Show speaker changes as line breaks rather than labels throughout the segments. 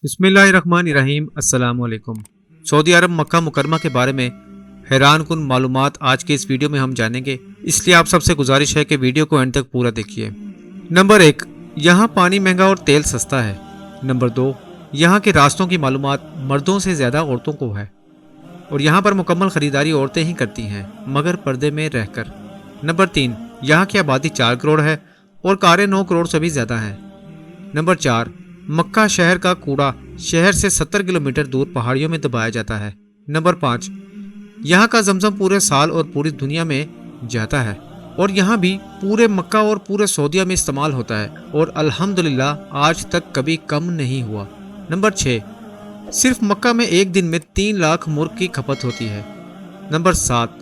बिस्मिल्लाहिर्रहमानिर्रहीम। अस्सलाम वालेकुम। सऊदी अरब मक्का मुकरमा के बारे में हैरान कुन मालूमात आज के इस वीडियो में हम जानेंगे, इसलिए आप सबसे गुजारिश है कि वीडियो को एंड तक पूरा देखिए। नंबर 1, यहाँ पानी महंगा और तेल सस्ता है। नंबर 2, यहाँ के रास्तों की मालूमात मर्दों से ज़्यादा औरतों को है और यहाँ पर मुकम्मल ख़रीदारी औरतें ही करती हैं, मगर पर्दे में रहकर। नंबर 3, यहाँ की आबादी 4 करोड़ है और कारें 9 करोड़ से भी ज़्यादा हैं। नंबर 4, मक्का शहर का कूड़ा शहर से 70 किलोमीटर दूर पहाड़ियों में दबाया जाता है। नंबर 5, यहाँ का जमजम पूरे साल और पूरी दुनिया में जाता है और यहाँ भी पूरे मक्का और पूरे सऊदीया में इस्तेमाल होता है और अल्हम्दुलिल्लाह आज तक कभी कम नहीं हुआ। नंबर 6, सिर्फ मक्का में एक दिन में 3 लाख मुर्ग की खपत होती है। नंबर 7,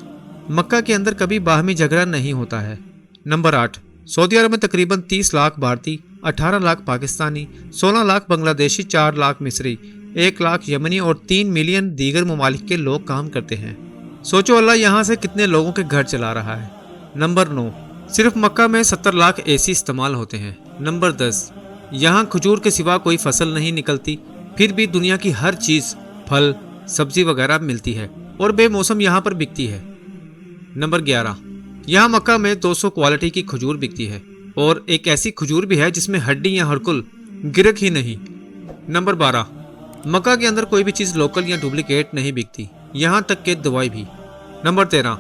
मक्का के अंदर कभी बाहमी झगड़ा नहीं होता है। नंबर 8, सऊदी अरब में तकरीबन 30 लाख भारतीय, 18 लाख पाकिस्तानी, 16 लाख बांग्लादेशी, 4 लाख मिस्री, 1 लाख यमनी और 3 मिलियन दीगर ममालिक के लोग काम करते हैं। सोचो अल्लाह यहाँ से कितने लोगों के घर चला रहा है। नंबर 9, सिर्फ मक्का में 70 लाख एसी इस्तेमाल होते हैं। नंबर 10, यहाँ खजूर के सिवा कोई फसल नहीं निकलती, फिर भी दुनिया की हर चीज़, फल, सब्जी वगैरह मिलती है और बेमौसम यहाँ पर बिकती है। नंबर 11, यहाँ मक्का में 200 क्वालिटी की खजूर बिकती है और एक ऐसी खजूर भी है जिसमें हड्डी या हड़कुल गिरक ही नहीं। नंबर 12, मक्का के अंदर कोई भी चीज़ लोकल या डुप्लीकेट नहीं बिकती, यहाँ तक कि दवाई भी। नंबर 13,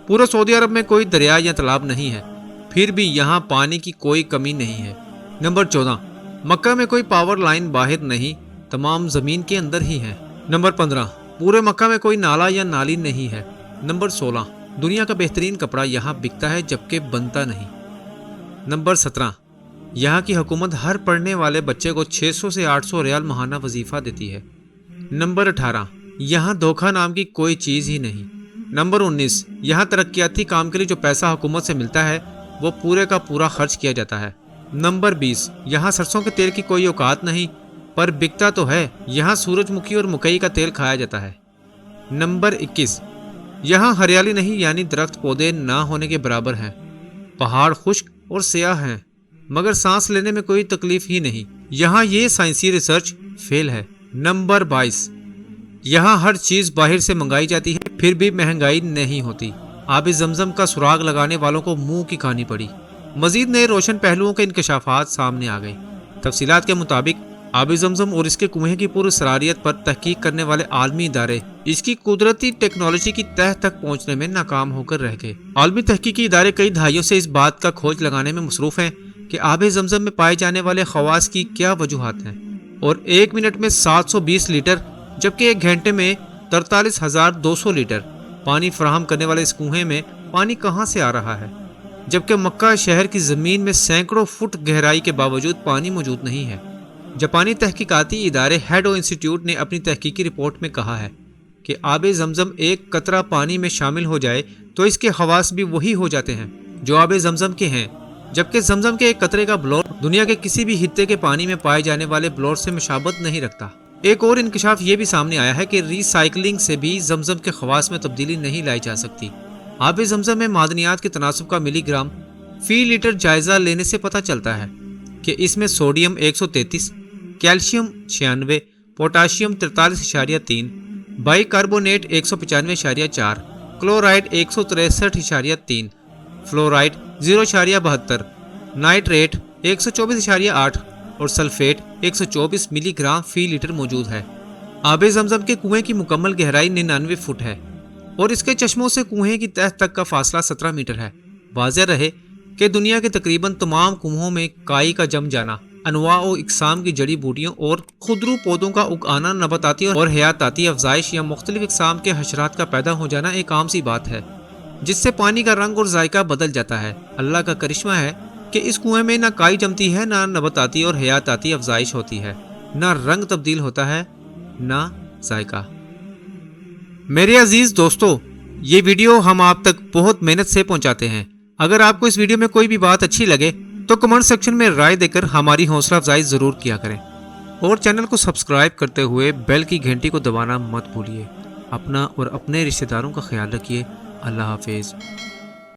पूरे सऊदी अरब में कोई दरिया या तालाब नहीं है, फिर भी यहाँ पानी की कोई कमी नहीं है। नंबर 14, मक्का में कोई पावर लाइन बाहर नहीं, तमाम ज़मीन के अंदर ही है। नंबर 15, पूरे मक्का में कोई नाला या नाली नहीं है। नंबर 16, दुनिया का बेहतरीन कपड़ा यहाँ बिकता है जबकि बनता नहीं। नंबर 17, यहाँ की हुकूमत हर पढ़ने वाले बच्चे को 600 से 800 रियाल माहाना वजीफ़ा देती है। नंबर 18, यहाँ धोखा नाम की कोई चीज़ ही नहीं। नंबर 19, यहाँ तरक्याती काम के लिए जो पैसा हुकूमत से मिलता है वो पूरे का पूरा खर्च किया जाता है। नंबर 20, यहाँ सरसों के तेल की कोई औकात नहीं, पर बिकता तो है। यहाँ सूरजमुखी और मकई का तेल खाया जाता है। नंबर 21, यहाँ हरियाली नहीं, यानी दरख्त पौधे ना होने के बराबर हैं। पहाड़ खुश्क और स्याह हैं, मगर सांस लेने में कोई तकलीफ ही नहीं। यहाँ ये साइंसी रिसर्च फेल है। नंबर 22, यहाँ हर चीज़ बाहर से मंगाई जाती है, फिर भी महंगाई नहीं होती। आबे जमजम का सुराग लगाने वालों को मुंह की खानी पड़ी। मजीद नए रोशन पहलुओं के इंकशाफात सामने आ गए। तफसीलात के मुताबिक आबे जमजम और इसके कुएं की पुरसरारियत पर तहकीक करने वाले आलमी इदारे इसकी कुदरती टेक्नोलॉजी की तह तक पहुंचने में नाकाम होकर रह गए। आलमी तहकीकी इदारे कई दहाइयों से इस बात का खोज लगाने में मसरूफ हैं कि आबे जमजम में पाए जाने वाले खवास की क्या वजूहात हैं और 1 मिनट में 720 लीटर जबकि 1 घंटे में 43,200 लीटर पानी फराहम करने वाले इस कुएं में पानी कहाँ से आ रहा है, जबकि मक्का शहर की ज़मीन में सैकड़ों फुट गहराई के बावजूद पानी मौजूद नहीं है। जापानी तहकीकाती इदारे हेडो इंस्टीट्यूट ने अपनी तहकीकी रिपोर्ट में कहा है कि आबे जमजम एक कतरा पानी में शामिल हो जाए तो इसके खवास भी वही हो जाते हैं जो आबे जमजम के हैं, जबकि जमजम के एक कतरे का ब्लोर दुनिया के किसी भी हिस्से के पानी में पाए जाने वाले ब्लोर से मुशाबत नहीं रखता। एक और इंकशाफ ये भी सामने आया है कि रिसाइकलिंग से भी जमजम के खवास में तब्दीली नहीं लाई जा सकती। आबे जमजम में मादनियात के तनासब का मिलीग्राम फी लीटर जायजा लेने से पता चलता है कि इसमें sodium 133, calcium 96, potassium 43.3, bicarbonate 195.4, chloride 163.3, fluoride 0.72, nitrate 124.8 और सल्फेट 124 मिलीग्राम फी लीटर मौजूद है। आबे जमजम के कुएं की मुकम्मल गहराई 99 फुट है और इसके चश्मों से कुएं की तह तक का फासला 17 मीटर है। वाज़ेह रहे कि दुनिया के तकरीबन तमाम कुओं में काई का जम जाना, अनवा और इकसाम की जड़ी बूटियों और खुदरू पौधों का उगाना, नबाताती और हयाताती अफजाइश या मुख्तलिफ इकसाम के हशरात का पैदा हो जाना एक आम सी बात है, जिससे पानी का रंग और जायका बदल जाता है। अल्लाह का करिश्मा है कि इस कुएं में ना काई जमती है, ना नबाताती और हयाताती अफजाइश होती है, ना रंग तब्दील होता है, ना जायका। मेरे अजीज दोस्तों, ये वीडियो हम आप तक बहुत मेहनत से पहुंचाते हैं। अगर आपको इस वीडियो में कोई भी बात अच्छी लगे तो कमेंट सेक्शन में राय देकर हमारी हौसला अफजाई ज़रूर किया करें और चैनल को सब्सक्राइब करते हुए बेल की घंटी को दबाना मत भूलिए। अपना और अपने रिश्तेदारों का ख्याल रखिए। अल्लाह हाफिज़।